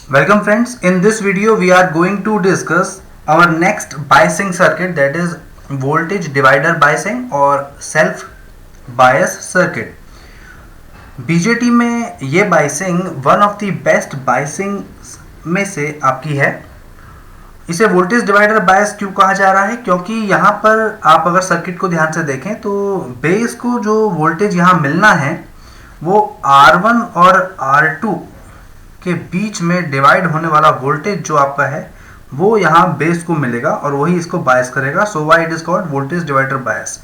Welcome friends, in this video we are going to discuss our next biasing circuit, that is voltage divider biasing or self bias circuit. BJT में ये biasing one of the best biasing में से आपकी है. इसे voltage divider bias क्यों कहा जा रहा है? क्योंकि यहाँ पर आप अगर सर्किट को ध्यान से देखें तो बेस को जो वोल्टेज यहाँ मिलना है वो R1 और R2 के बीच में डिवाइड होने वाला वोल्टेज जो आपका है वो यहाँ बेस को मिलेगा और वही इसको बायस करेगा. So why it is called voltage divider bias.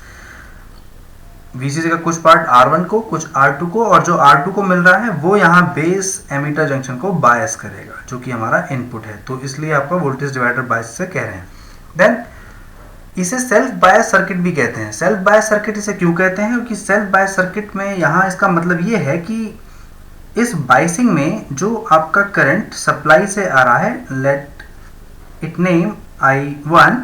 VCC का कुछ पार्ट R1 को, कुछ R2 को, और जो R2 को मिल रहा है वो यहाँ बेस एमीटर जंक्शन को बायस करेगा जो कि हमारा इनपुट है. तो इसलिए आपका वोल्टेज डिवाइडर बायस से कह रहे हैं. देन इसे सेल्फ बायस सर्किट भी कहते हैं. सेल्फ बायस सर्किट इसे क्यों कहते हैं? क्योंकि सेल्फ बायस सर्किट में यहाँ इसका मतलब ये है कि इस बाइसिंग में जो आपका करंट सप्लाई से आ रहा है, लेट इट नेम I1,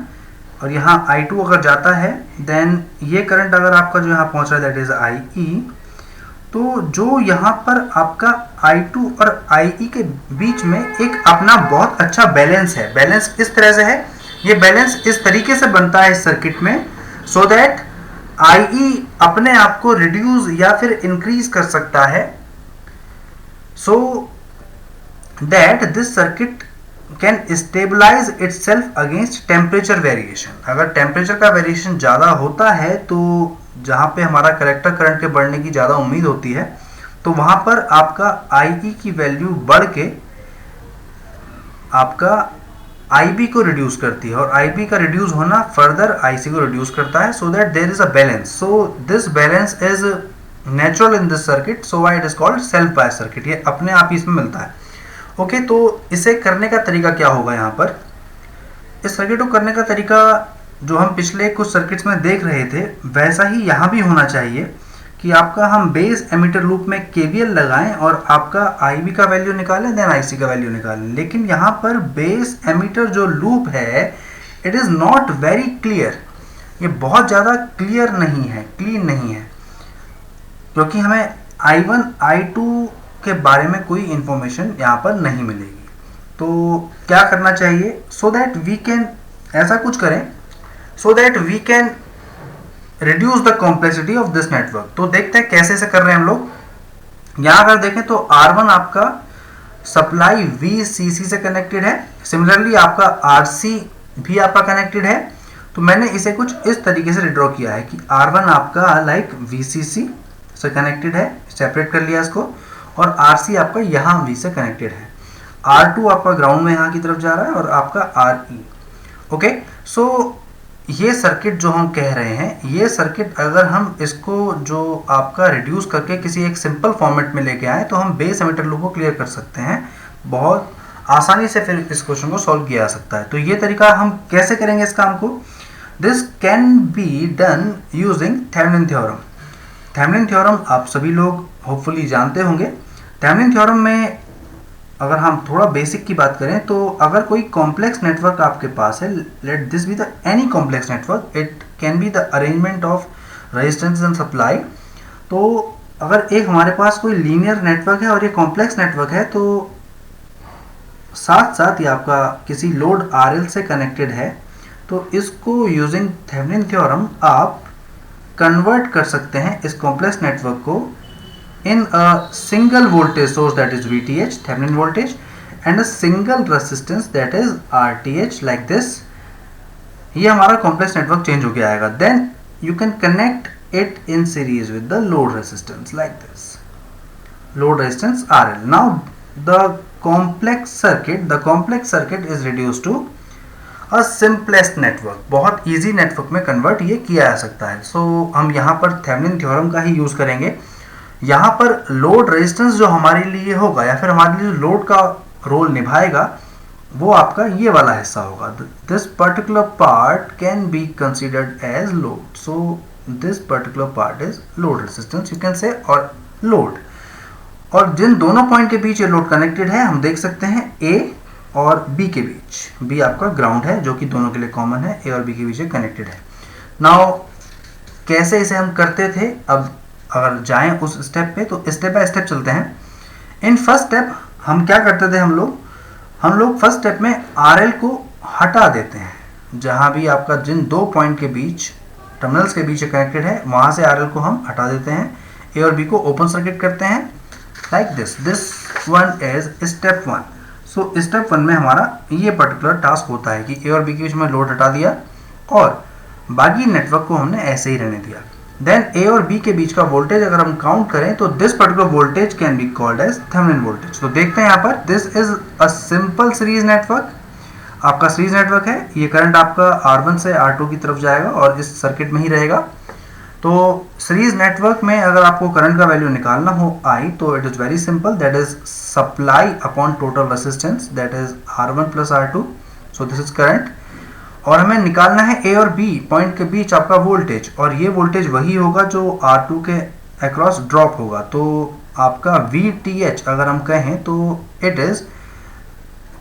और यहाँ I2 अगर जाता है देन ये करंट अगर आपका जो यहाँ पहुँच रहा है दैट इज IE. तो जो यहाँ पर आपका I2 और IE के बीच में एक अपना बहुत अच्छा बैलेंस है. बैलेंस इस तरह से है, ये बैलेंस इस तरीके से बनता है इस सर्किट में सो दैट IE अपने आप को रिड्यूस या फिर इंक्रीज कर सकता है, so that this circuit can stabilize itself against temperature variation. अगर टेम्परेचर का वेरिएशन ज़्यादा होता है तो जहाँ पे हमारा कलेक्टर करंट के बढ़ने की ज़्यादा उम्मीद होती है तो वहाँ पर आपका IE की वैल्यू बढ़ के आपका IB को रिड्यूस करती है और IB का रिड्यूस होना फर्दर IC को रिड्यूस करता है, so that there is a balance. So this balance is natural in this circuit, so why it is called self bias circuit. ये अपने आप ही इसमें मिलता है. ओके, तो इसे करने का तरीका क्या होगा? यहाँ पर इस सर्किट को करने का तरीका जो हम पिछले कुछ सर्किट्स में देख रहे थे वैसा ही यहाँ भी होना चाहिए कि आपका हम बेस एमीटर लूप में KVL लगाएं और आपका IB का वैल्यू निकालें देन IC का वैल्यू निकालें. लेकिन यहाँ पर बेस एमीटर जो लूप है it is not very clear. ये बहुत ज़्यादा क्लियर नहीं है, क्लीन नहीं है, क्योंकि हमें I1 I2 के बारे में कोई इंफॉर्मेशन यहाँ पर नहीं मिलेगी. तो क्या करना चाहिए? सो दैट वी कैन ऐसा कुछ करें so that we can reduce the complexity of this network. तो देखते हैं कैसे से कर रहे हैं हम लोग. यहाँ अगर देखें तो R1 आपका सप्लाई VCC से कनेक्टेड है, सिमिलरली आपका RC भी आपका कनेक्टेड है. तो मैंने इसे कुछ इस तरीके से रिड्रॉ किया है कि R1 आपका लाइक VCC से कनेक्टेड है, सेपरेट कर लिया इसको, और RC आपका यहाँ V से कनेक्टेड है. R2 आपका ग्राउंड में यहाँ की तरफ जा रहा है और आपका RE. ओके, सो ये सर्किट जो हम कह रहे हैं, ये सर्किट अगर हम इसको जो आपका रिड्यूस करके किसी एक सिंपल फॉर्मेट में लेके आए तो हम बेस एमीटर लूप को क्लियर कर सकते हैं. बहुत आसानी से फिर इस क्वेश्चन को सॉल्व किया जा सकता है. तो ये तरीका हम कैसे करेंगे इस काम को? This can be done using Thevenin theorem. Thevenin theorem आप सभी लोग होपफुली जानते होंगे. थेवेनिन थ्योरम में अगर हम थोड़ा बेसिक की बात करें तो अगर कोई कॉम्प्लेक्स नेटवर्क आपके पास है, let this be the any complex network, it can be the arrangement of resistance and supply. तो अगर एक हमारे पास कोई लीनियर नेटवर्क है और ये कॉम्प्लेक्स नेटवर्क है तो साथ साथ ये आपका किसी लोड RL से कनेक्टेड है, तो इसको यूजिंग थेवेनिन थ्योरम आप कन्वर्ट कर सकते हैं इस कॉम्प्लेक्स नेटवर्क को in a single voltage source that is VTH, Thevenin voltage, and a single resistance that is RTH, like this. ये हमारा कॉम्प्लेक्स नेटवर्क चेंज हो गया आएगा. Then you can connect it in series with the load resistance like this, load resistance RL. Now the complex circuit is reduced to a simplest network. बहुत easy network में convert ये किया जा सकता है. सो हम यहाँ पर थेवेनिन थ्योरम का ही यूज करेंगे. यहाँ पर लोड रेजिस्टेंस जो हमारे लिए होगा या फिर हमारे लिए लोड का रोल निभाएगा वो आपका ये वाला हिस्सा होगा. This particular part can be considered as load. So this particular part is load resistance you can say, और लोड. और जिन दोनों पॉइंट के बीच ये लोड कनेक्टेड है हम देख सकते हैं A और B के बीच. B आपका ग्राउंड है जो कि दोनों के लिए कॉमन है, A और B के बीच कनेक्टेड है. नाउ कैसे इसे हम करते थे, अब अगर जाएं उस स्टेप पे तो स्टेप बाय स्टेप चलते हैं. इन फर्स्ट स्टेप हम क्या करते थे, हम लोग हम लोग फर्स्ट स्टेप में RL को हटा देते हैं, जहां भी आपका जिन दो पॉइंट के बीच टर्मिनल्स के बीच कनेक्टेड है वहां से RL को हम हटा देते हैं, A और B को ओपन सर्किट करते हैं like this one is step 1। So step 1 में हमारा ये पर्टिकुलर टास्क होता है कि A और B के बीच में लोड हटा दिया और बाकी नेटवर्क को हमने ऐसे ही रहने दिया। देन A और B के बीच का वोल्टेज अगर हम काउंट करें तो this particular voltage can be called as Thevenin voltage. तो देखते हैं यहाँ पर, this is a simple series network, आपका सीरीज नेटवर्क है। ये करंट आपका R1 से R2 की तरफ जाएगा और इस सर्किट में ही रहेगा। तो सीरीज नेटवर्क में अगर आपको करंट का वैल्यू निकालना हो I, तो it is very simple, that is supply upon total resistance, that is R1 plus R2। So this is current. और हमें निकालना है A और B पॉइंट के बीच आपका वोल्टेज, और ये वोल्टेज वही होगा जो R2 के अक्रॉस ड्रॉप होगा। तो आपका VTH अगर हम कहें तो it is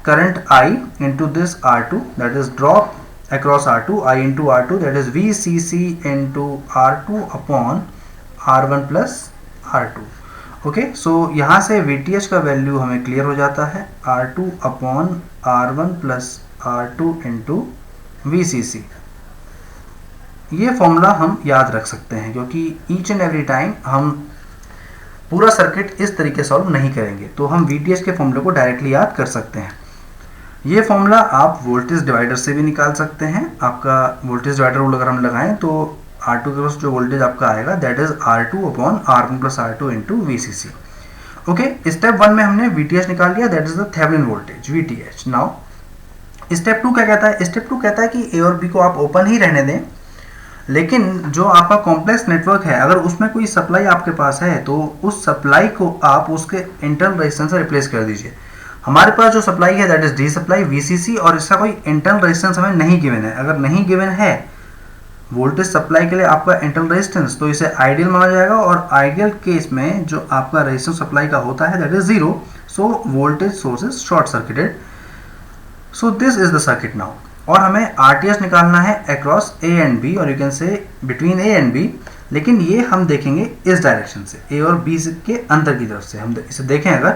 current I into this R2, that is drop across R2, I into R2, that is VCC into R2 upon R1 plus R2। Okay, so यहाँ से VTH का वैल्यू हमें क्लियर हो जाता है, R2 upon R1 plus R2 into VCC। ये formula हम याद रख सकते हैं क्योंकि ईच एंड एवरी टाइम हम पूरा सर्किट इस तरीके सॉल्व नहीं करेंगे, तो हम VTH के फॉर्मूले को डायरेक्टली याद कर सकते हैं। ये फॉर्मूला आप वोल्टेज डिवाइडर से भी निकाल सकते हैं। आपका वोल्टेज डिवाइडर रूल अगर हम लगाएं तो R2 के पास जो वोल्टेज आपका आएगा that is R2 upon R1 plus R2 into VCC। Okay, step 1 में हमने VTH निकाल लिया, that is the Thevenin voltage VTH। Now step 2 क्या कहता है? स्टेप 2 कहता है कि A और B को आप ओपन ही रहने दें, लेकिन जो आपका कॉम्प्लेक्स नेटवर्क है अगर उसमें कोई सप्लाई आपके पास है तो उस सप्लाई को आप उसके इंटरनल रेजिस्टेंस से रिप्लेस कर दीजिए। हमारे पास जो सप्लाई है that is D supply VCC, और इसका कोई इंटरनल रेजिस्टेंस हमें नहीं गिवन है। अगर नहीं गिवन है वोल्टेज सप्लाई के लिए आपका इंटरनल रेजिस्टेंस, तो इसे आइडियल माना जाएगा, और आइडियल केस में जो आपका रेजिस्टेंस सप्लाई का होता है that is 0। So voltage source is short circuited. So this is the circuit now, और हमें RTH निकालना है अक्रॉस A एंड B, और यू कैन से बिटवीन A एंड B, लेकिन ये हम देखेंगे इस डायरेक्शन से, A और B के अंदर की तरफ से हम इसे देखें अगर,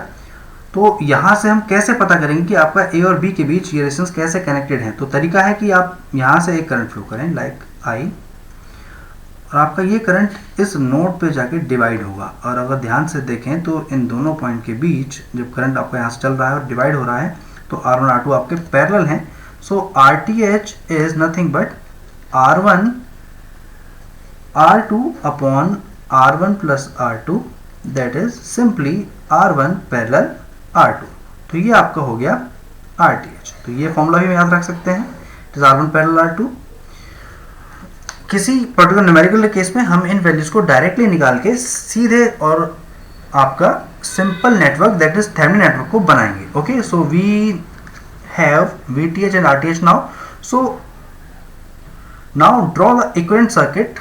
तो यहाँ से हम कैसे पता करेंगे कि आपका A और B के बीच ये रेजिस्टेंस कैसे कनेक्टेड है। तो तरीका है कि आप यहाँ से एक करंट फ्लो करें लाइक I, और आपका ये करंट इस नोड पे जाके डिवाइड होगा, और अगर ध्यान से देखें तो इन दोनों पॉइंट के बीच जब करंट आपका यहाँ से चल रहा है और डिवाइड हो रहा है तो R1 R2 आपके पैरेलल हैं। सो RTH is nothing but R1 R2 upon R1 plus R2, that is simply R1 parallel R2। तो ये आपका हो गया RTH। तो ये फॉर्मूला भी हम याद रख सकते हैं, it is R1 parallel R2। किसी पर्टिकुलर न्यूमेरिकल केस में हम इन वैल्यूज को डायरेक्टली निकाल के सीधे और आपका simple network that is Thevenin network को बनाएंगे। Okay, so we have VTH and RTH now. So now draw the equivalent circuit,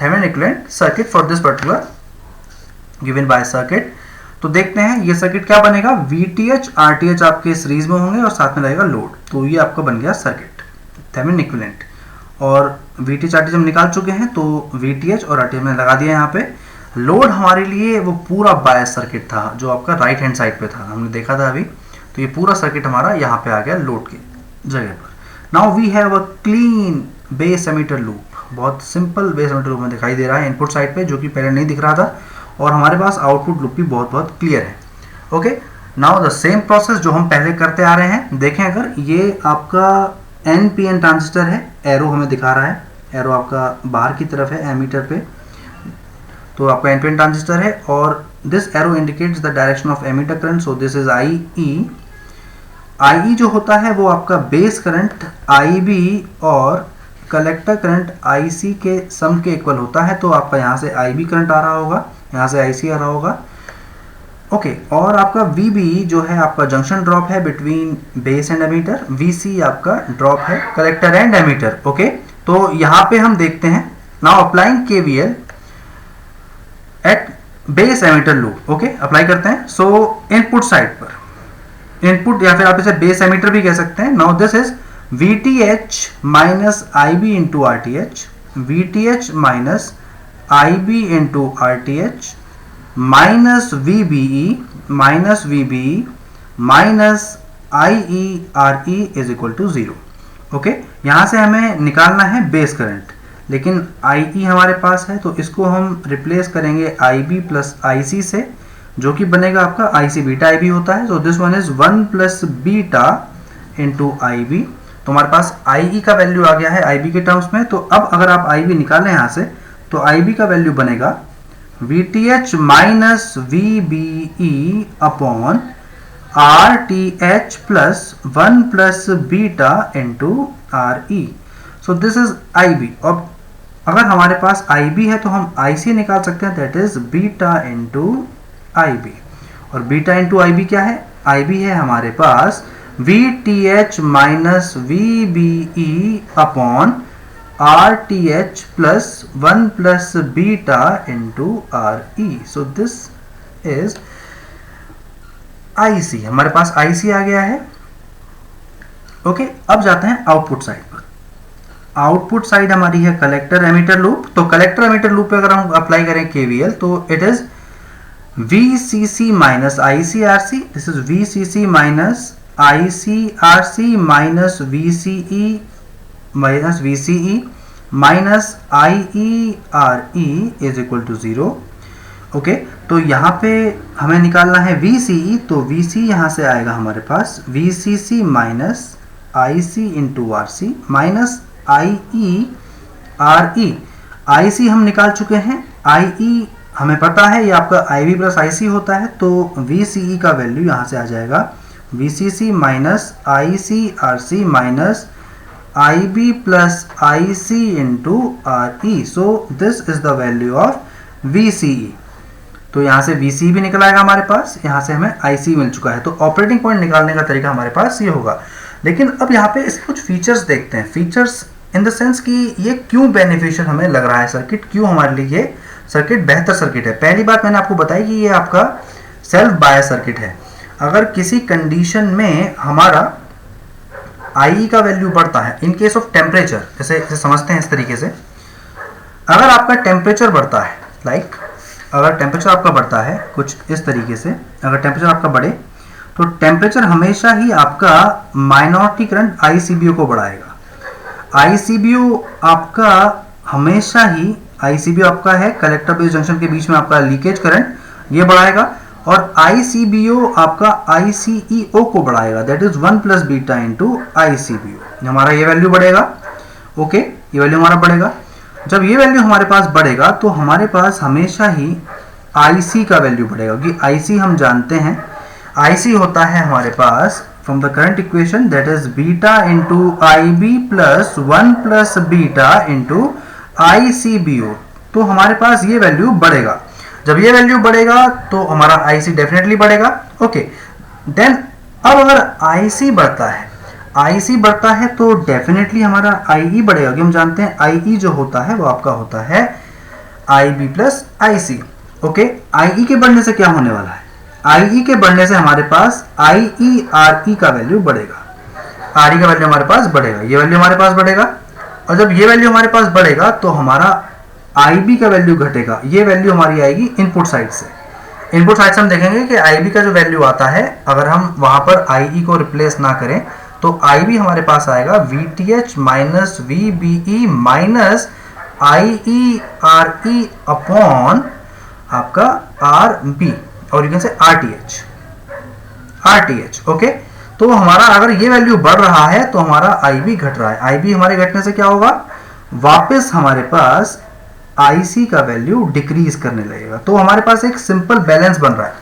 Thevenin equivalent circuit for this particular given by circuit. तो देखते हैं ये सर्किट क्या बनेगा। VTH RTH आपके series में होंगे और साथ में रहेगा लोड, तो ये आपका बन गया सर्किट थेवेनिन इक्विवेलेंट। और VTH RTH हम निकाल चुके हैं, तो VTH और RTH मैंने लगा दिया यहाँ पे। लोड हमारे लिए वो पूरा बायस सर्किट था जो आपका राइट हैंड साइड पे था, हमने देखा था अभी। तो ये पूरा सर्किट हमारा यहाँ पे आ गया लोड की जगह पर। Now we have a clean base emitter loop, बहुत सिंपल बेस एमीटर लूप में दिखाई दे रहा है इनपुट साइड पे, जो कि पहले नहीं दिख रहा था, और हमारे पास आउटपुट लूप भी बहुत क्लियर है। Okay, now the same process जो हम पहले करते आ रहे हैं। देखें अगर ये आपका NPN ट्रांजिस्टर है, एरो हमें दिखा रहा है, एरो आपका बाहर की तरफ है एमीटर पे, तो आपका NPN ट्रांजिस्टर है, और this arrow indicates the direction of emitter current. So this is IE। IE जो होता है वो आपका बेस करंट IB और कलेक्टर करंट IC के सम के इक्वल होता है। तो आपका यहाँ से IB करंट आ रहा होगा, यहाँ से IC आ रहा होगा। ओके, और आपका VB जो है आपका जंक्शन ड्रॉप है between base and emitter, VC आपका ड्रॉप है कलेक्टर एंड एमीटर। ओके, तो यहाँ पे हम देखते हैं now applying KVL at base emitter loop. Okay, apply करते हैं। सो इनपुट साइड पर, इनपुट या फिर आप इसे बेस एमीटर भी कह सकते हैं। Now this is VTH minus IB into RTH, VTH minus IB into RTH minus VBE minus VBE minus I E R E is equal to 0। Okay, यहाँ से हमें निकालना है बेस करंट, लेकिन आई ई हमारे पास है तो इसको हम रिप्लेस करेंगे आई बी प्लस आई सी से, जो कि बनेगा आपका आई सी बीटा आई बी होता है। तो this one is 1 plus beta into I B. तो हमारे पास आई ई का वैल्यू आ गया है आई बी के टर्म्स में। तो अब अगर आप आई बी निकालें यहाँ से तो आई बी का वैल्यू बनेगा V T H minus V B E upon R T H plus 1 plus beta into R E. So this is I B. अब अगर हमारे पास आई बी है तो हम आई सी निकाल सकते हैं, that is beta into I B. और बीटा इंटू आई बी क्या है? आई बी है हमारे पास V T H minus V B E upon R T H plus 1 plus beta into R E. So this is I C. हमारे पास आई सी आ गया है। ओके, अब जाते हैं आउटपुट साइड पर। आउटपुट साइड हमारी है कलेक्टर एमीटर लूप। तो कलेक्टर एमीटर लूप पे अगर हम अप्लाई करें केवीएल तो it is VCC minus ICRC. This is VCC minus ICRC minus VCE minus VCE minus IERE is equal to 0. Okay, तो यहाँ पे हमें निकालना है VCE। तो VC यहाँ से आएगा हमारे पास VCC minus IC into RC minus IERE। IC हम निकाल चुके हैं, IE हमें पता है ये आपका IB प्लस IC होता है। तो VCE का वैल्यू यहाँ से आ जाएगा VCC minus ICRC minus IB plus IC into RE। So this is the value of VCE। तो यहाँ से VCE भी निकल आएगा हमारे पास, यहाँ से हमें IC मिल चुका है। तो ऑपरेटिंग पॉइंट निकालने का तरीका हमारे पास ये होगा। लेकिन अब यहाँ पे इसके कुछ फीचर्स देखते हैं। फीचर्स इन द सेंस कि ये क्यों बेनिफिशियल हमें लग रहा है सर्किट, क्यों हमारे लिए ये सर्किट बेहतर सर्किट है। पहली बात मैंने आपको बताई कि ये आपका सेल्फ बायस सर्किट है। अगर किसी कंडीशन में हमारा IE का वैल्यू बढ़ता है इन केस ऑफ टेम्परेचर, जैसे समझते हैं इस तरीके से, अगर आपका टेम्परेचर बढ़ता है अगर टेम्परेचर आपका बढ़ता है कुछ इस तरीके से, अगर टेम्परेचर आपका बढ़े तो टेम्परेचर हमेशा ही आपका माइनॉरिटी करंट ICBO को बढ़ाएगा। ICBO आपका हमेशा ही ICBO आपका है कलेक्टर बेस जंक्शन के बीच में आपका लीकेज करंट, ये बढ़ाएगा। और ICBO आपका ICEO को बढ़ाएगा, that is 1 plus beta into ICBO। हमारा ये वैल्यू बढ़ेगा। ओके, ये वैल्यू हमारा बढ़ेगा। जब ये वैल्यू हमारे पास बढ़ेगा तो हमारे पास हमेशा ही IC का वैल्यू बढ़ेगा, क्योंकि IC हम जानते हैं IC होता है हमारे पास from the current equation that is beta into IB plus 1 plus beta into ICBO। तो हमारे पास ये वैल्यू बढ़ेगा। जब ये वैल्यू बढ़ेगा तो हमारा IC डेफिनेटली बढ़ेगा। ओके, देन अब अगर IC बढ़ता है तो डेफिनेटली हमारा IE बढ़ेगा, क्योंकि हम जानते हैं IE जो होता है वो आपका होता है IB plus IC। Okay, IE के बढ़ने से क्या होने वाला है? IE के बढ़ने से हमारे पास IERE का वैल्यू बढ़ेगा, RE का वैल्यू हमारे पास बढ़ेगा, ये वैल्यू हमारे पास बढ़ेगा। और जब ये वैल्यू हमारे पास बढ़ेगा तो हमारा IB का वैल्यू घटेगा, ये वैल्यू हमारी आएगी इनपुट साइड से। इनपुट साइड से हम देखेंगे कि IB का जो वैल्यू आता है, अगर हम वहां पर IE को रिप्लेस ना करें तो IB हमारे पास आएगा VTH minus VBE minus IERE upon आपका RB और यू कैन से RTH। ओके, तो हमारा अगर ये वैल्यू बढ़ रहा है तो हमारा IB घट रहा है। IB हमारे घटने से क्या होगा? वापस हमारे पास IC का वैल्यू डिक्रीज करने लगेगा। तो हमारे पास एक सिंपल बैलेंस बन रहा है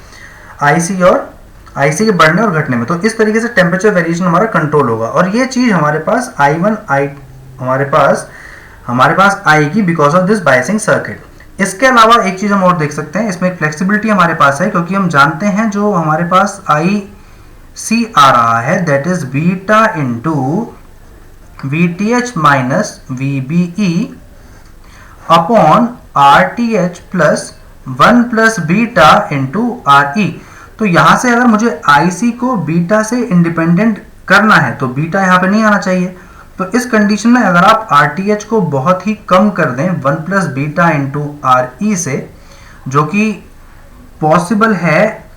IC के बढ़ने और घटने में। तो इस तरीके से टेम्परेचर वेरिएशन हमारा कंट्रोल होगा। और ये चीज हमारे पास हमारे पास आएगी because of this biasing circuit. इसके अलावा एक चीज हम और देख सकते हैं, इसमें एक फ्लेक्सिबिलिटी हमारे पास है, क्योंकि हम जानते हैं जो हमारे पास IC आ रहा है that is beta into VTH minus VBE upon RTH plus 1 plus beta into RE। तो यहां से अगर मुझे IC को बीटा से इंडिपेंडेंट करना है तो बीटा यहां पे नहीं आना चाहिए। तो इस कंडीशन में अगर आप RTH को बहुत ही कम कर दें 1 प्लस बीटा इंटू RE से, जो कि पॉसिबल है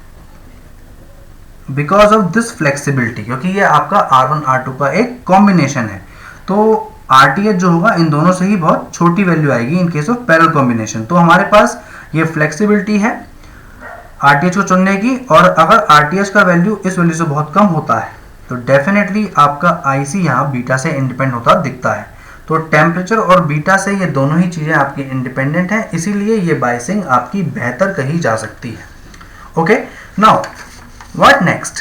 बिकॉज ऑफ दिस फ्लेक्सिबिलिटी, क्योंकि ये आपका R1 R2 का एक कॉम्बिनेशन है, तो RTH जो होगा इन दोनों से ही बहुत छोटी वैल्यू आएगी in case of parallel combination. तो हमारे पास ये फ्लेक्सिबिलिटी है RTH को चुनने की, और अगर RTH का वैल्यू इस वैल्यू से बहुत कम होता है तो डेफिनेटली आपका IC यहाँ बीटा से इंडिपेंडेंट होता दिखता है। तो टेम्परेचर और बीटा से ये दोनों ही चीज़ें आपकी इंडिपेंडेंट हैं, इसीलिए ये बायसिंग आपकी बेहतर कही जा सकती है। ओके, नाउ व्हाट नेक्स्ट,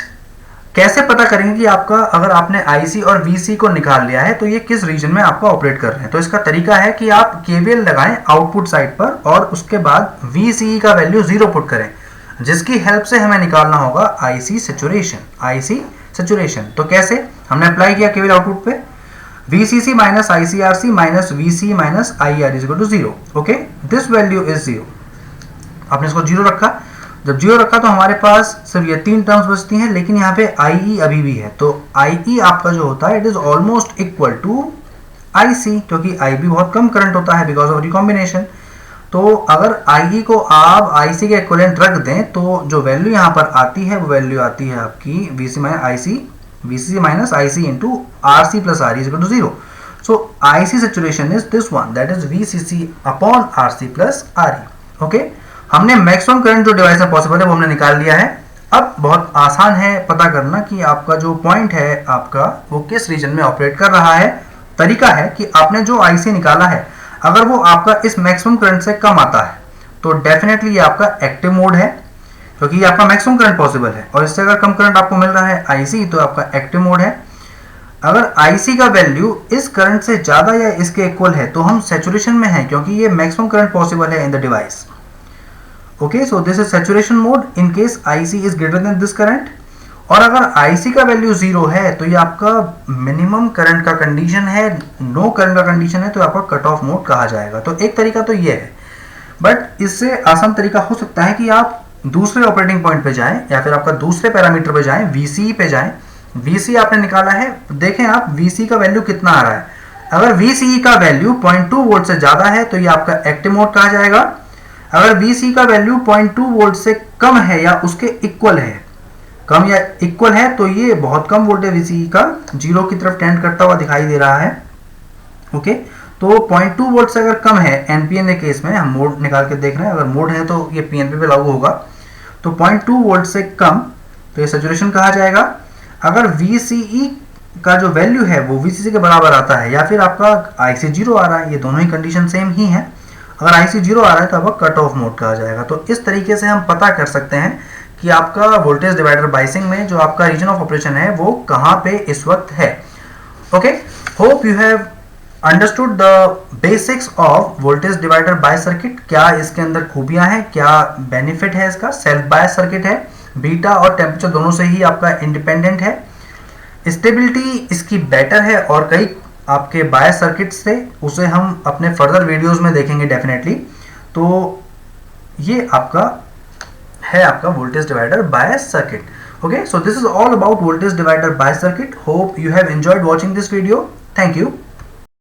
कैसे पता करेंगे कि आपका, अगर आपने IC और VC को निकाल लिया है तो ये किस रीजन में आपका ऑपरेट कर रहे हैं। तो इसका तरीका है कि आप KVL लगाएं आउटपुट साइड पर और उसके बाद VCE का वैल्यू 0 पुट करें, जिसकी हेल्प से हमें निकालना होगा IC सैचुरेशन। तो कैसे, हमने अप्लाई किया KVL आउटपुट पे, VCC minus ICRC minus VC minus IR is equal to 0। Okay, this value is 0। आपने इसको 0 रखा, जब 0 रखा तो हमारे पास सिर्फ ये 3 टर्म्स बचती हैं, लेकिन यहाँ पे IE अभी भी है, तो IE आपका जो होता है it is almost equal to IC, क्योंकि IB बहुत कम करंट होता है बिकॉज ऑफ रिकॉम्बिनेशन। तो अगर IE को आप IC के इक्विवेलेंट रख दें तो जो वैल्यू यहाँ पर आती है वो वैल्यू आती है आपकी VCC minus IC into RC plus RE is equal to 0। So IC saturation is this one, that is VCC upon RC plus RE। Okay, हमने मैक्सिमम करंट जो डिवाइस में पॉसिबल है वो हमने निकाल लिया है। अब बहुत आसान है पता करना कि आपका जो पॉइंट है आपका वो किस रीजन में ऑपरेट कर रहा है। तरीका है कि आपने जो IC निकाला है अगर वो आपका इस मैक्सिमम करंट से कम आता है तो डेफिनेटली ये आपका एक्टिव मोड है, क्योंकि ये आपका मैक्सिमम करंट पॉसिबल है, और इससे अगर कम करंट आपको मिल रहा है IC तो आपका एक्टिव मोड है। अगर IC का वैल्यू इस करंट से ज्यादा या इसके इक्वल है तो हम सैचुरेशन में हैं, क्योंकि ये मैक्सिमम करंट पॉसिबल है in the device. Okay, so this is saturation mode in case IC is greater than this current. और अगर IC का वैल्यू 0 है तो ये आपका मिनिमम करंट का कंडीशन है, नो करंट का कंडीशन है, तो आपका कट ऑफ मोड कहा जाएगा। तो एक तरीका तो ये है, बट इससे आसान तरीका हो सकता है कि आप दूसरे ऑपरेटिंग पॉइंट पे जाएं या फिर आपका दूसरे पैरामीटर पे जाएं, VCE पे जाएं। VCE आपने निकाला है, देखें आप VCE का वैल्यू कितना आ रहा है। अगर VCE का वैल्यू 0.2 वोल्ट से ज्यादा है तो ये आपका एक्टिव मोड कहा जाएगा। अगर VCE का वैल्यू 0.2 वोल्ट से कम है या उसके इक्वल है, कम या इक्वल है, तो ये बहुत कम वोल्टेज VCE का 0 की तरफ टेंड करता हुआ दिखाई दे रहा है। ओके, तो 0.2 वोल्ट से अगर कम है NPN के केस में, हम मोड निकाल के देख रहे हैं, अगर मोड है तो ये PNP पे लागू होगा। तो 0.2 वोल्ट से कम तो ये सैचुरेशन कहा जाएगा। अगर VCE का जो वैल्यू है वो VCC के बराबर आता है या फिर आपका IC 0 आ रहा है, ये दोनों ही कंडीशन सेम ही है। अगर IC 0 आ रहा है तो आपका कट ऑफ मोड कहा जाएगा। तो इस तरीके से हम पता कर सकते हैं कि आपका वोल्टेज डिवाइडर बायसिंग में जो आपका रीजन ऑफ ऑपरेशन है वो कहाँ पे इस वक्त है। Okay, hope you have understood the basics of voltage divider bias circuit. क्या इसके अंदर खूबियां हैं, क्या बेनिफिट है इसका। सेल्फ बायस सर्किट है, बीटा और टेम्परेचर दोनों से ही आपका इंडिपेंडेंट है, स्टेबिलिटी इसकी बेटर है, और कई आपके बायस सर्किट से उसे हम अपने फर्दर वीडियोस में देखेंगे डेफिनेटली। तो ये आपका है आपका voltage divider bias circuit. Okay, so this is all about voltage divider bias circuit. Hope you have enjoyed watching this video. Thank you.